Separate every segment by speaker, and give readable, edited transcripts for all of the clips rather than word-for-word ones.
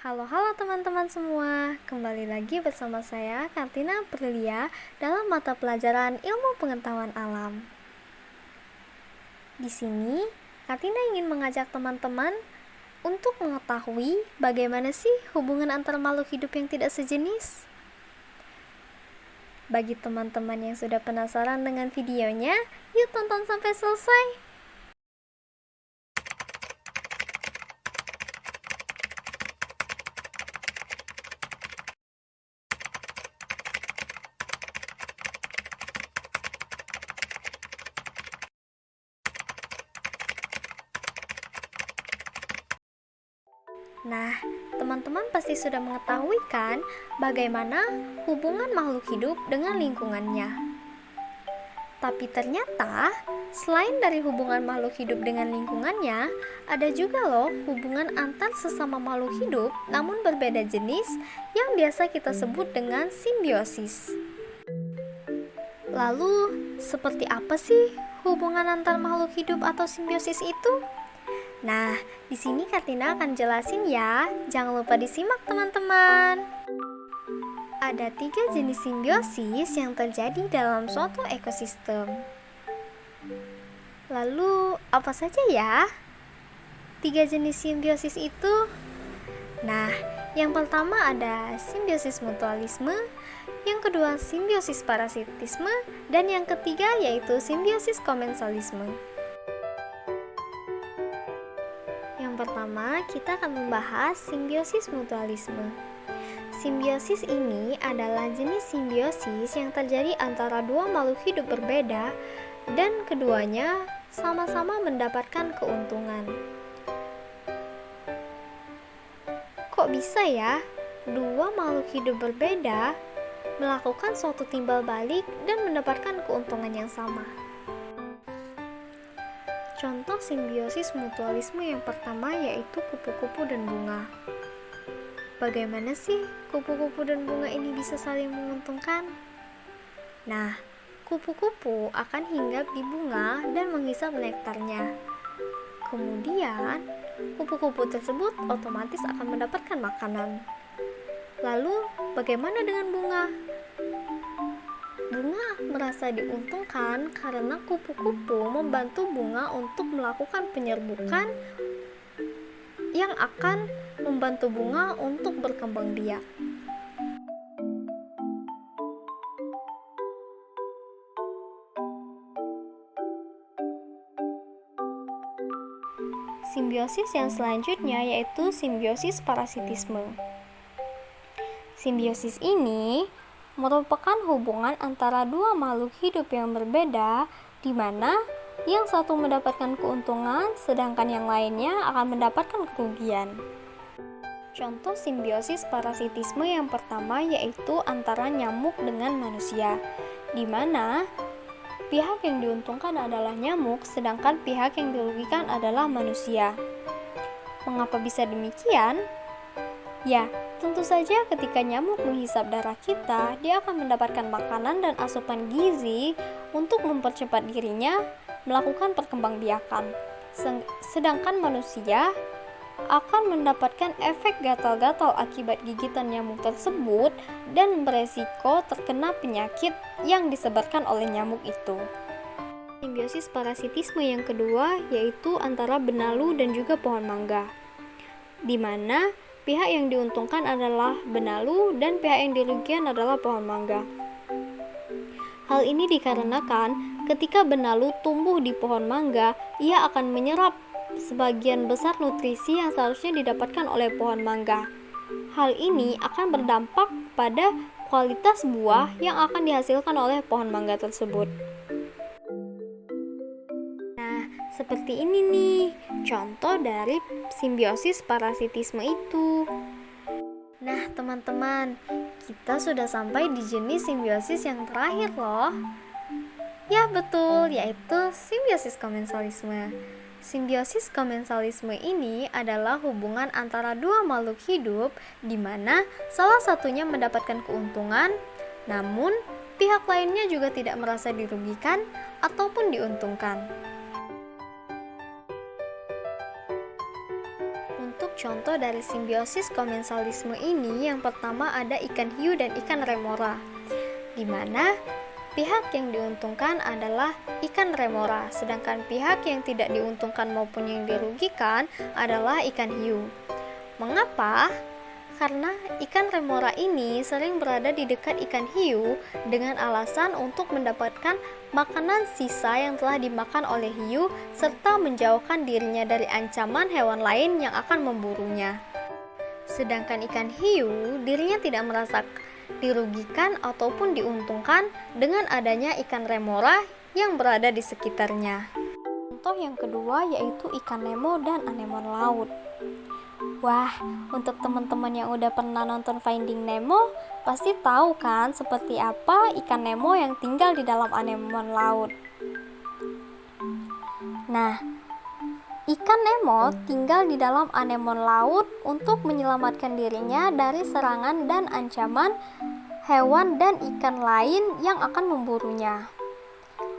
Speaker 1: Halo teman-teman semua, kembali lagi bersama saya Kartina Aprilia dalam mata pelajaran Ilmu Pengetahuan Alam. Di sini, Kartina ingin mengajak teman-teman untuk mengetahui bagaimana sih hubungan antar makhluk hidup yang tidak sejenis. Bagi teman-teman yang sudah penasaran dengan videonya, yuk tonton sampai selesai. Nah, teman-teman pasti sudah mengetahui kan bagaimana hubungan makhluk hidup dengan lingkungannya. Tapi ternyata, selain dari hubungan makhluk hidup dengan lingkungannya, ada juga loh hubungan antar sesama makhluk hidup namun berbeda jenis yang biasa kita sebut dengan simbiosis. Lalu, seperti apa sih hubungan antar makhluk hidup atau simbiosis itu? Nah, di sini Kartina akan jelasin ya. Jangan lupa disimak teman-teman. Ada 3 jenis simbiosis yang terjadi dalam suatu ekosistem. Lalu, apa saja ya 3 jenis simbiosis itu? Nah, yang pertama ada simbiosis mutualisme, yang kedua simbiosis parasitisme, dan yang ketiga yaitu simbiosis komensalisme. Pertama, kita akan membahas simbiosis mutualisme. Simbiosis ini adalah jenis simbiosis yang terjadi antara dua makhluk hidup berbeda dan keduanya sama-sama mendapatkan keuntungan. Kok bisa ya dua makhluk hidup berbeda melakukan suatu timbal balik dan mendapatkan keuntungan yang sama? Contoh simbiosis mutualisme yang pertama yaitu kupu-kupu dan bunga. Bagaimana sih kupu-kupu dan bunga ini bisa saling menguntungkan? Nah, kupu-kupu akan hinggap di bunga dan menghisap nektarnya. Kemudian, kupu-kupu tersebut otomatis akan mendapatkan makanan. Lalu, bagaimana dengan bunga? Bunga merasa diuntungkan karena kupu-kupu membantu bunga untuk melakukan penyerbukan yang akan membantu bunga untuk berkembang biak. Simbiosis yang selanjutnya yaitu simbiosis parasitisme. Simbiosis ini merupakan hubungan antara dua makhluk hidup yang berbeda, di mana yang satu mendapatkan keuntungan, sedangkan yang lainnya akan mendapatkan kerugian. Contoh simbiosis parasitisme yang pertama yaitu antara nyamuk dengan manusia, di mana pihak yang diuntungkan adalah nyamuk, sedangkan pihak yang dirugikan adalah manusia. Mengapa bisa demikian? Ya, tentu saja ketika nyamuk menghisap darah kita, dia akan mendapatkan makanan dan asupan gizi untuk mempercepat dirinya melakukan perkembangbiakan. Sedangkan manusia akan mendapatkan efek gatal-gatal akibat gigitan nyamuk tersebut dan beresiko terkena penyakit yang disebarkan oleh nyamuk itu. Simbiosis parasitisme yang kedua yaitu antara benalu dan juga pohon mangga, di mana pihak yang diuntungkan adalah benalu dan pihak yang dirugikan adalah pohon mangga. Hal ini dikarenakan ketika benalu tumbuh di pohon mangga, ia akan menyerap sebagian besar nutrisi yang seharusnya didapatkan oleh pohon mangga. Hal ini akan berdampak pada kualitas buah yang akan dihasilkan oleh pohon mangga tersebut. Seperti ini nih, contoh dari simbiosis parasitisme itu. Nah, teman-teman, kita sudah sampai di jenis simbiosis yang terakhir loh. Ya, betul, yaitu simbiosis komensalisme. Simbiosis komensalisme ini adalah hubungan antara dua makhluk hidup di mana salah satunya mendapatkan keuntungan, namun pihak lainnya juga tidak merasa dirugikan ataupun diuntungkan. Untuk Contoh dari simbiosis komensalisme ini yang pertama ada ikan hiu dan ikan remora, di mana pihak yang diuntungkan adalah ikan remora, sedangkan pihak yang tidak diuntungkan maupun yang dirugikan adalah ikan hiu. Mengapa? Karena ikan remora ini sering berada di dekat ikan hiu dengan alasan untuk mendapatkan makanan sisa yang telah dimakan oleh hiu serta menjauhkan dirinya dari ancaman hewan lain yang akan memburunya. Sedangkan ikan hiu dirinya tidak merasa dirugikan ataupun diuntungkan dengan adanya ikan remora yang berada di sekitarnya. Contoh yang kedua yaitu ikan Nemo dan anemon laut. Wah, untuk teman-teman yang udah pernah nonton Finding Nemo, pasti tahu kan seperti apa ikan Nemo yang tinggal di dalam anemon laut. Nah, ikan Nemo tinggal di dalam anemon laut untuk menyelamatkan dirinya dari serangan dan ancaman hewan dan ikan lain yang akan memburunya.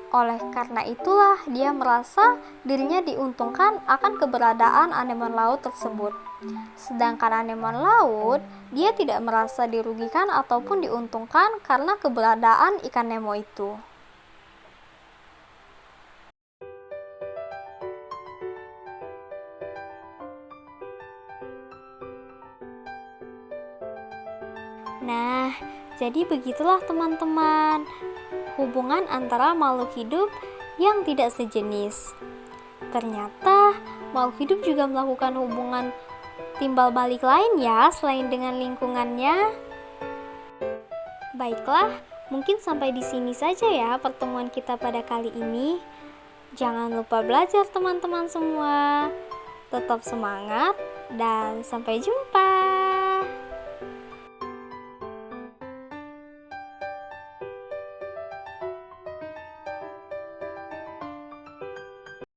Speaker 1: Oleh karena itulah dia merasa dirinya diuntungkan akan keberadaan anemon laut tersebut. Sedangkan anemon laut, dia tidak merasa dirugikan ataupun diuntungkan karena keberadaan ikan Nemo itu. Nah, jadi begitulah teman-teman, hubungan antara makhluk hidup yang tidak sejenis. Ternyata makhluk hidup juga melakukan hubungan timbal balik lain ya selain dengan lingkungannya. Baiklah, mungkin sampai di sini saja ya pertemuan kita pada kali ini. Jangan lupa belajar teman-teman semua. Tetap semangat dan sampai jumpa.